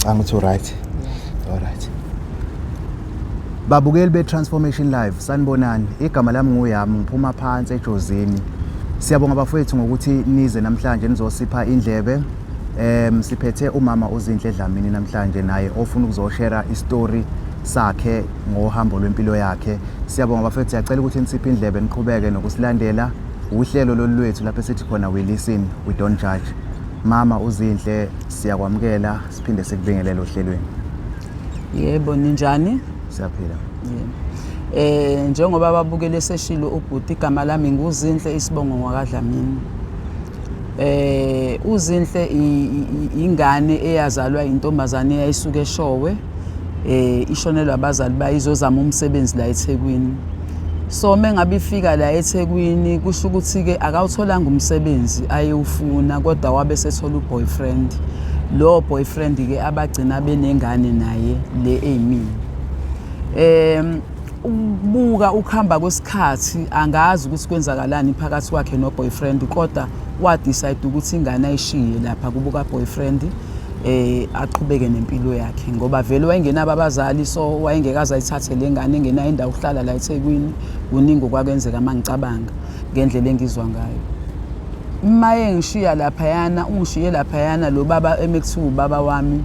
Angithi right. Alright. Babukeli be-Transformation Live, sanibonani. Igama lami nguYami, ngiphuma phansi eJozini. Siyabonga bafowethu ngokuthi nize namhlanje nizosipha indlebe. Siphethe umama uZinhle Dlamini namhlanje naye ofuna ukuzoshare istory sakhe ngohambo lwempilo yakhe. Siyabonga bafowethu, siyacela ukuthi nisiphe indlebe niqhubeke nokusilandela uhlelo lolwethu lapho sithi khona we listen, we don't judge. Mama uZinhle siyakwamukela, siphinde sikubingelele ohlelweni. Yebo, ninjani? Siyaphila. Yebo. Njengoba ababukele seshilo ubhuti, igama lami nguZinhle Isibongo ngwakaDlamini. uZinhle ingane eyazalwa intombazane eyayisuka eShowe, ishonelwa abazali bayo izozama umsebenzi la eThekwini. So mengabe ifika la eThekwini kusho ukuthi ke akawutholanga umsebenzi ayewufuna, kodwa wabe sethola uboyfriend. Lo boyfriend ke abagcina benengane naye le Amy. Ubuka ukuhamba kwesikhathi angazi ukuthi kwenzakalani phakathi kwakhe no boyfriend, kodwa wa decide ukuthi ingane ayishiye lapha kubuka boyfriend aqhubeke nempilo yakhe, ngoba vele wayengenaba abazali, so wayengekaza ayithathe le ngane engena indawo ukuhlala la eThekwini. Kuningi okwakwenzeka mangicabanga ngendlela engizwa ngayo. Maye ngishiya lapha yana, ungishiye lapha yana lo baba emekuthiwa ubaba wami,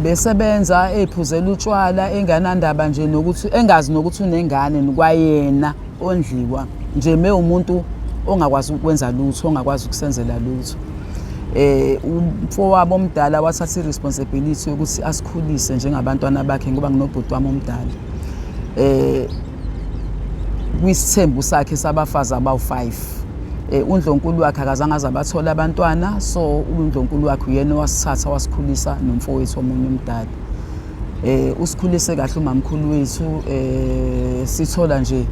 besebenza ephuzela utshwala, enganandaba nje nokuthi engazi nokuthi unengane kwayena ondliwa nje umuntu ongakwazi ukwenza lutho, ongakwazi ukusenzela lutho. Umfowabo omdala wathatha iresponsibility yokuthi asikhulise njengabantwana bakhe ngoba nginobhuti wami omdala. Kwisithembu sakhe sabafazi abawu5. uNdlonkulu wakhe akazange azabathola abantwana, so uNdlonkulu wakhe uyena wasithatha wasikhulisa nomfowethu omunye omdala. Usikhulise kahle umamkhulu wethu, sithola nje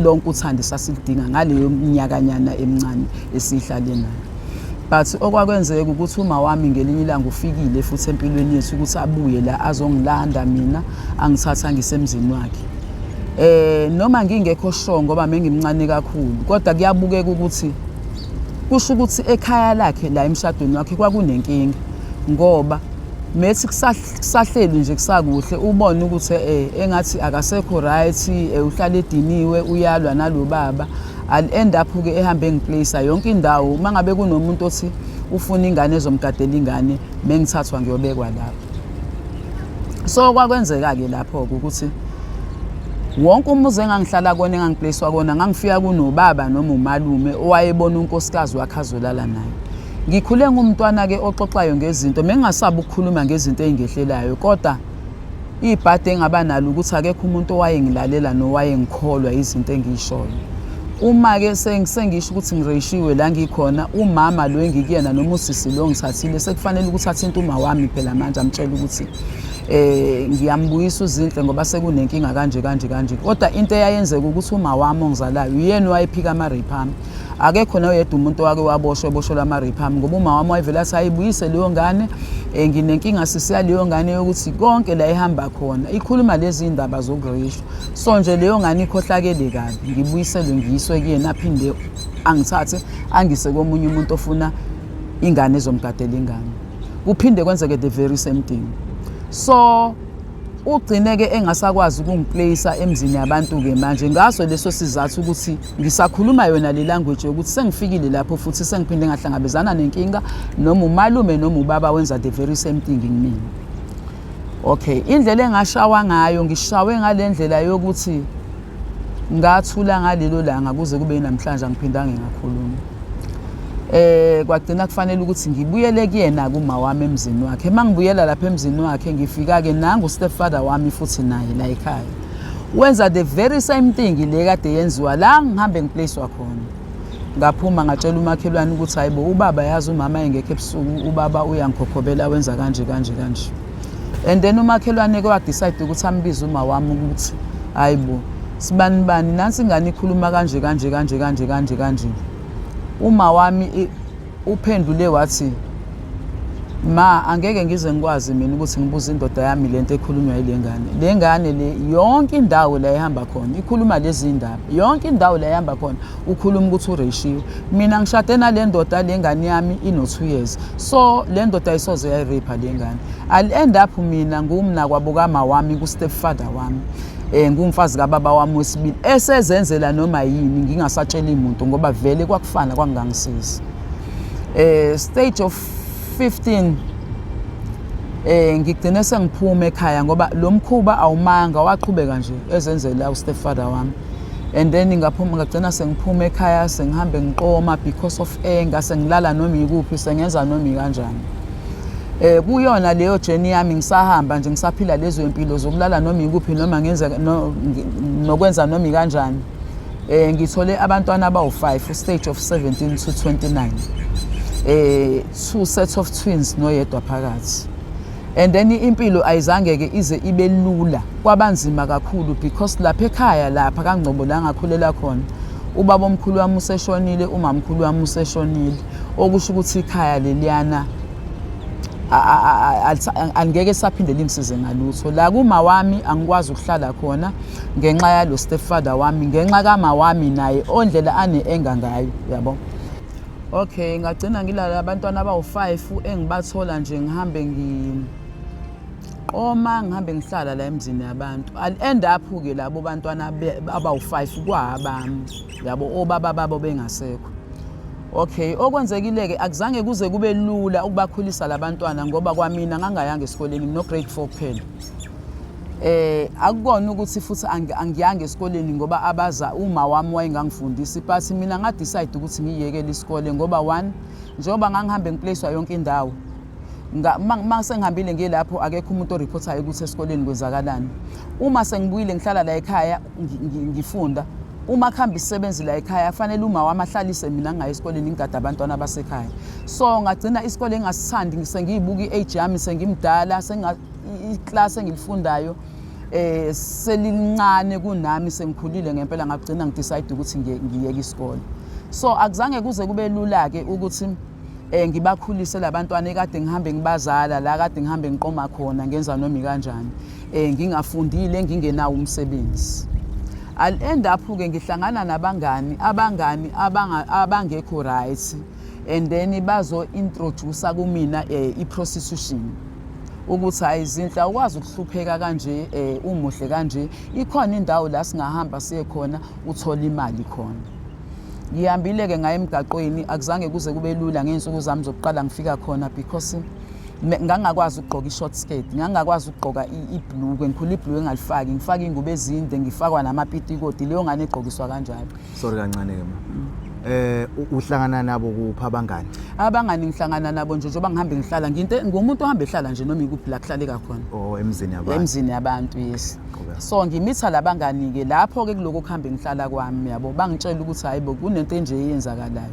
lonke uthando sasilidinga ngaleyo minyakanyana emincane esihlale nayo. But okwakwenzeka ukuthi uma wami ngelinye ilanga ufikile futhi empilweni yethu ukuthi abuye la azongilanda mina, angithatha ngisemzini wakhe. Noma ngingekho sure ngoba mengimncane kakhulu, kodwa kuyabukeka ukuthi kusho ukuthi ekhaya lakhe la emshadweni wakhe kwakunenkinga, ngoba methi kusahleli nje kusakuhle ubone ukuthi engathi akasekho right, uhlala ediniwe, uyalwa nalo baba. I'll end up ke ehambe ngiplace yonke indawo mangabe kunomuntu othi ufuna ingane ezomgadela ingane, mengithathwa ngiyobekwa lapho. So kwakwenzeka ke lapho ukuthi wonke umuzi engangihlala kona engangiplacewa kona ngangifika kunobaba noma umalume owayebona unkosikazi wakhe azolala naye. Ngikhule ngumntwana ke oxoxayo ngezinto, mengingasabi ukukhuluma ngezinto ezingehlelayo, kodwa ibhade engaba nalo ukuthi akekho umuntu owayengilalela nowayengikholwa izinto engiyishoyo. Uma ke sengisho ukuthi ngireshiwe la ngikhona, umama lo engikuyena noma usisi lo ngithathile, sekufanele ukuthi athinte uma wami phela manje amtshela ukuthi ngiyambuyisa uZinhle ngoba sekunenkinga kanje. Kodwa into eyayenzeka ukuthi uma wami ongizalayo uyena wayephika ama-rape ami. Akekho noyedwa umuntu wake waboshelwa ama-rape ami, ngoba uma wami wayevela athi ayibuyise leyo ngane, nginenkinga sisiya leyo ngane yokuthi konke la ehamba khona ikhuluma lezi indaba zokureshwa. So nje leyo ngane ikhohlakele kabi, ngibuyiselwe ngiyiswe kuyena, aphinde angithathe angise komunye umuntu ofuna ingane ezomgadela ingane. Kuphinde kwenzeke the very same thing. So ugcine ke engasakwazi ukungiplace emzini yabantu ke manje, ngaso leso sizathu ukuthi ngisakhuluma yona le language yokuthi sengifikile lapho futhi sengiphinde ngahlangabezana nenkinga noma umalume noma ubaba wenza the very same thing kimi. Okay, indlela engashawa ngayo, ngishawe ngalendlela yokuthi ngathula ngalelo langa kuze kube namhlanje angiphindanga ngakhuluma. Kwagcina kufanele ukuthi ngibuyele kuyena kuma wami emzini wakhe. Mangibuyela lapha emzini wakhe ngifika ke nangu stepfather wami futhi naye la ekhaya wenza the very same thing le kade yenziwa la ngihambe ngiplacewa khona. Ngaphuma ngatshela umakhelwane ukuthi hayibo ubaba yazi umama engekho ebusuku, ubaba uyangikhokhobela wenza kanje. And then umakhelwane ke wa decide ukuthi ambize uma wami ukuthi hayibo sibani nansi ingane ikhuluma kanje. Uma wami uphendule wathi Ma angeke ngize ngikwazi mina ukuthi ngibuze indoda yami lento ekhulunywa yilengane. Lengane le yonke indawo la ehamba khona ikhuluma lezi indaba. Yonke indawo la ehamba khona ukhuluma ukuthi ureshiwe. Mina ngishade nale ndoda lengane yami ino 2 years. So le ndoda ayisoze yayirape lengane. I'll end up mina ngumna kwabokama wami ku stepfather wami. Ngumfazi kababa wami wesibili esezenzela noma yini ngingasatshela umuntu ngoba vele kwakufana kwangangisiza. Stage of 15 ngigcine sengiphuma ekhaya ngoba lo mkhuba awumanga waqhubeka nje ezenzela stepfather wami. And then ngagcina sengiphuma ekhaya sengihambe ngiqoma because of anger sengilala noma ikuphi sengenza noma kanjani. Kuyona leyo journey yami ngisahamba nje ngisaphila lezo impilo zokulala noma ikuphi noma ngenza nokwenza noma kanjani. Ngithole abantwana abawu5 stage of 17 to 29. 2 sets of twins noyedwa phakathi. And then impilo ayizange ke ize ibe lula kwabanzima kakhulu because lapha ekhaya lapha kaNgcobo la ngakhulela khona ubaba omkhulu wami useshonile umamkhulu wami useshonile okusho ukuthi ikhaya leliyana angeke saphinde lingisize ngalutho la kuma wami angikwazi ukuhlala khona ngenxa yalo stepfather wami ngenxa kama wami naye ondlela ane-anger ngayo yabo. Okay, ngagcina ngilala abantwana abawu5 engibathola nje ngihambe ngihambe ngihlala la emzini yabantu. I'll end up ke labo bantwana abawu5 kwabami yabo obaba babo bengasekho. Okay, okwenzekile ke akuzange kuze kube lula ukubakhulisa labantwana ngoba kwamina ngangayanga esikoleni no grade 4 kuphela. Akukona ukuthi futhi angiyanga esikoleni ngoba abaza uma wami wayengangifundisi but mina nga decide ukuthi ngiyekele isikole ngoba 1 njengoba ngangihambe ngiplacewa yonke indawo mase ngihambile ngilapho akekho umuntu oreportayo ukuthi esikoleni kwenzakalani. Uma sengibuyile ngihlala la ekhaya ngifunda uma khamba isebenzi la ekhaya fanele uma wami ahlalise mina ngayi esikoleni ngigada abantwana basekhaya. So ngagcina isikole engasithandi ngisengiyibuka iage yami sengimdala iclass engilifundayo selincane kunami sengikhulile ngempela ngagcina ngidecide ukuthi ngiyeke isikole. So akuzange kuze kube lula ke ukuthi ngibakhulise labantwana ekade ngihambe ngibazala la kade ngihambe ngiqoma khona ngenza noma kanjani ngingafundile ngingenawo umsebenzi. I'll end up ke ngihlangana nabangani abangekho right and then bazo introduce kumina i-prostitution ukuthi ayizinhle awukwazi ukuhlupheka kanje umuhle kanje ikhona indawo la singahamba siye khona uthola imali khona. Ngihambile ke ngaye emgaqweni akuzange kuze kube lula ngensuku zami zokuqala ngifika khona because ngangakwazi ukugqoka i-short skirt ngangakwazi ukugqoka ibhlukwe ngikhula ibhlukwe engalifaki ngifaka ingubo ezinde ngifakwa namapitikoti leyo ngane egqokiswa kanjalo. Sorry kancane ke ma. Uhlangana nabo kupha abangani? Abangani ngihlangana nabo nje njengoba ngihambe ngihlala ngumuntu ohamba ehlala nje noma ikuphi la kuhlaleka khona. Emzini yabantu. Emzini yabantu yes. So ngimitha labangani ke lapho ke kuloko kuhambe ngihlala kwami yabo bangitshela ukuthi hayibo kunento enje eyenzakalayo.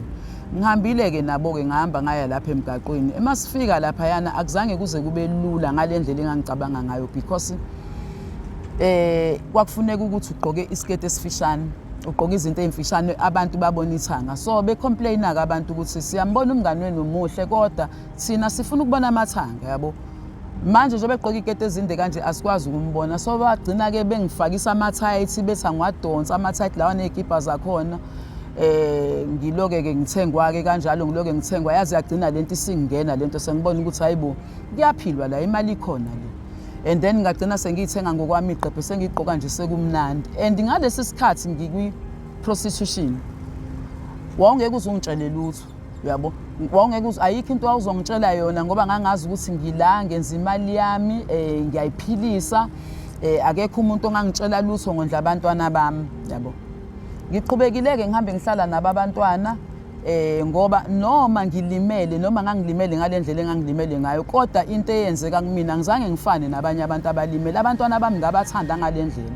Ngihambile ke nabo ke ngihamba ngaya lapha emgaqweni emasifika lapha yana akuzange kuze kube lula ngalendlela engangicabanga ngayo because kwakufuneka ukuthi ugqoke isiketi esifishane ugqoka izinto ezimfishane abantu babona ithanga so becomplaina ke abantu ukuthi siyambona umngane wenu muhle kodwa thina sifuna ukubona amathanga yabo. Manje nje begqoka ikete ezinde kanje asikwazi ukumbona so bagcina ke bengifakisa amathayithi bethi ngiwadonsa amathayithi lawa nezikipa zakhona. Ngiloke ke ngithengwa ke kanjalo ngiloke ngithengwa yazi yagcina lento isingena lento sengibona ukuthi hayibo kuyaphilwa la imali ikhona le and then ngagcina sengiyithenga ngokwami iqephe sengiqoka nje sekumnandi and ngalesi sikhathi ngikwi prostitution wawungeke uzungitshele lutho yabo wawungeke ayikho into awuzongitshela yona ngoba ngangazi ukuthi ngila ngenza imali yami ngiyayiphilisa akekho umuntu ongangitshela lutho ngondla abantwana bami yabo. Ngiqhubekile ke ngihambe ngihlala nabantwana ngoba noma ngilimele noma ngangilimele ngalendlela engangilimele ngayo kodwa into eyenzeka kumina ngizange ngifane nabanye abantu abalimele abantwana bami ngabathanda ngalendlela.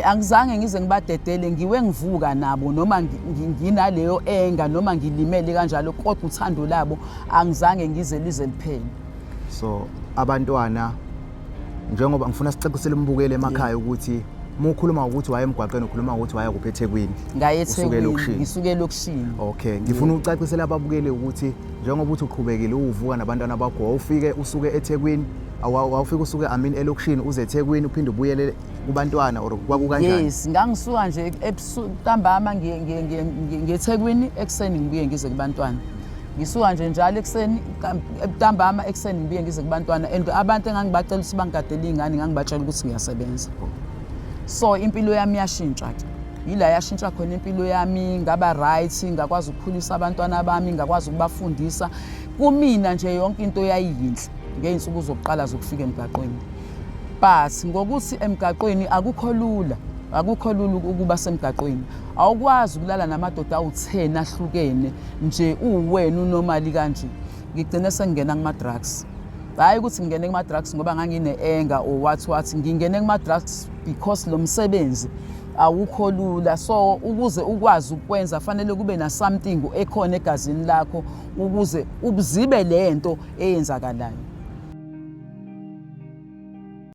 Angizange ngize ngibadedele ngiwe ngivuka nabo noma nginaleyo enga noma ngilimele kanjalo kodwa uthando labo angizange ngize lize liphele. So abantwana njengoba ngifuna sicacisele umbukele emakhaya ukuthi Mukhuluma ukuthi waye emgwaqeni ukhuluma ukuthi waya kuphi eThekwini. Ngaye Usuke eThekwini, elokishini. ngisuke elokishini. Okay, ngifuna ucacisela ababukeli ukuthi njengoba uthi uqhubekile uvuka nabantwana bakho ufike usuke eThekwini awufike usuke elokishini uze eThekwini uphinde ubuyele kubantwana or kwakukanjani? Yes, ngangisuka nje ntambama ngeThekwini ekseni ngibuye ngize kubantwana. Ngisuka nje njalo ekseni ntambama ekseni ngibuye ngize kubantwana and abantu engangibacela ukuthi bangigadele ingane ngangibatshela ukuthi ngiyasebenza. So impilo yami yashintsha ke. Yila yashintsha khona impilo yami ngaba right, ngakwazi ukukhulisa abantwana bami, ngakwazi ukubafundisa. Kumina nje yonke into yayiyinhle ngeinsuku zokuqala zokufika emgaqweni. But ngokuthi emgaqweni akukho lula ukuba semgaqweni. Awukwazi ukulala namadoda awu10 ahlukene nje uwena unormali kanje. Ngigcina sengena kuma drugs. Hayi ukuthi ngingene kuma drugs ngoba ngangine anger or what ngingene kuma drugs because lo msebenzi awukho lula. So ukuze ukwazi ukwenza fanele kube na something ekhona egazini lakho ukuze ubuzibe lento eyenzakalayo.